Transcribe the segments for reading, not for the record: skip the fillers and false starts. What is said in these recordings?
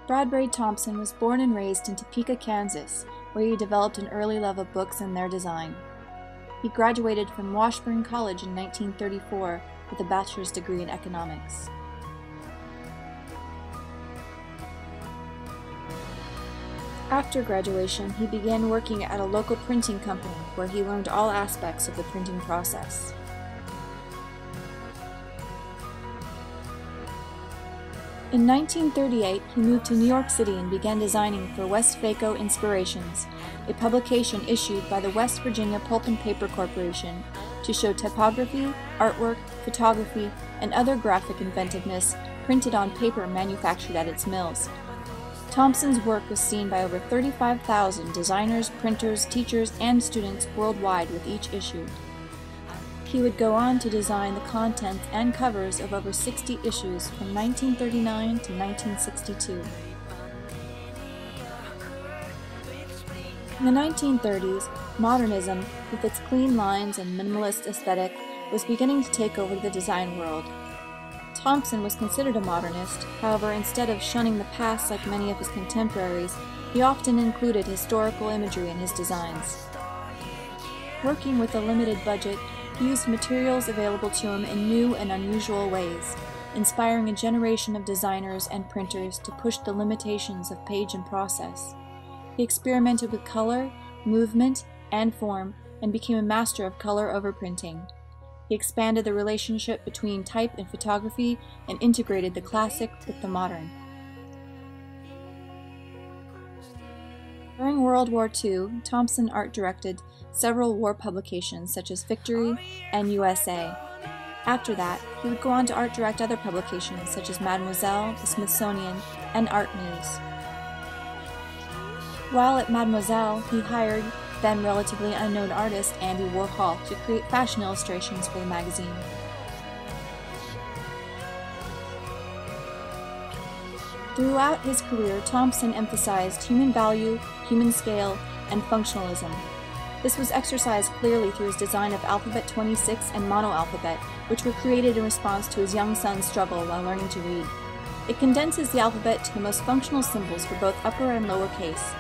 Bradbury Thompson was born and raised in Topeka, Kansas, where he developed an early love of books and their design. He graduated from Washburn College in 1934 with a bachelor's degree in economics. After graduation, he began working at a local printing company where he learned all aspects of the printing process. In 1938, he moved to New York City and began designing for Westvaco Inspirations, a publication issued by the West Virginia Pulp and Paper Corporation to show typography, artwork, photography, and other graphic inventiveness printed on paper manufactured at its mills. Thompson's work was seen by over 35,000 designers, printers, teachers, and students worldwide with each issue. He would go on to design the contents and covers of over 60 issues from 1939 to 1962. In the 1930s, modernism, with its clean lines and minimalist aesthetic, was beginning to take over the design world. Thompson was considered a modernist. However, instead of shunning the past like many of his contemporaries, he often included historical imagery in his designs. Working with a limited budget, he used materials available to him in new and unusual ways, inspiring a generation of designers and printers to push the limitations of page and process. He experimented with color, movement, and form, and became a master of color overprinting. He expanded the relationship between type and photography and integrated the classic with the modern. During World War II, Thompson art-directed several war publications such as Victory and USA. After that, he would go on to art-direct other publications such as Mademoiselle, the Smithsonian, and Art News. While at Mademoiselle, he hired then relatively unknown artist Andy Warhol to create fashion illustrations for the magazine. Throughout his career, Thompson emphasized human value, human scale, and functionalism. This was exercised clearly through his design of Alphabet 26 and Mono Alphabet, which were created in response to his young son's struggle while learning to read. It condenses the alphabet to the most functional symbols for both upper and lower case.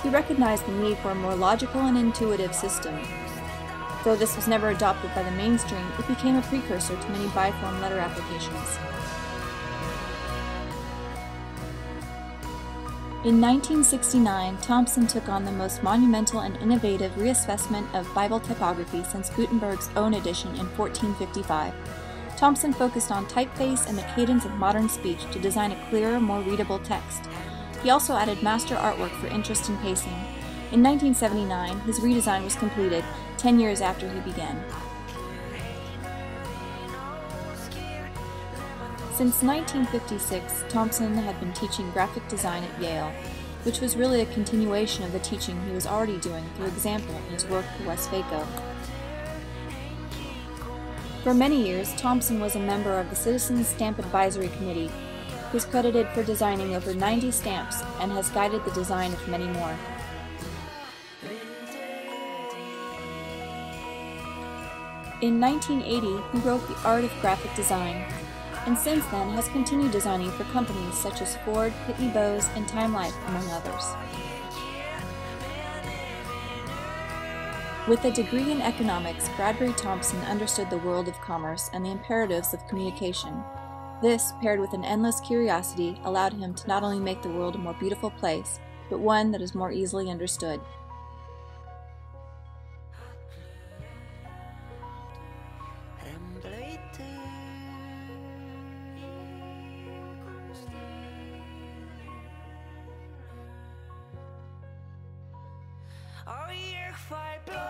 He recognized the need for a more logical and intuitive system. Though this was never adopted by the mainstream, it became a precursor to many biform letter applications. In 1969, Thompson took on the most monumental and innovative reassessment of Bible typography since Gutenberg's own edition in 1455. Thompson focused on typeface and the cadence of modern speech to design a clearer, more readable text. He also added master artwork for interest and pacing. In 1979, his redesign was completed, 10 years after he began. Since 1956, Thompson had been teaching graphic design at Yale, which was really a continuation of the teaching he was already doing through example in his work for Westvaco. For many years, Thompson was a member of the Citizens Stamp Advisory Committee. He is credited for designing over 90 stamps and has guided the design of many more. In 1980, he wrote The Art of Graphic Design, and since then has continued designing for companies such as Ford, Pitney Bowes, and Time Life, among others. With a degree in economics, Bradbury Thompson understood the world of commerce and the imperatives of communication. This, paired with an endless curiosity, allowed him to not only make the world a more beautiful place, but one that is more easily understood. Our year fight blood.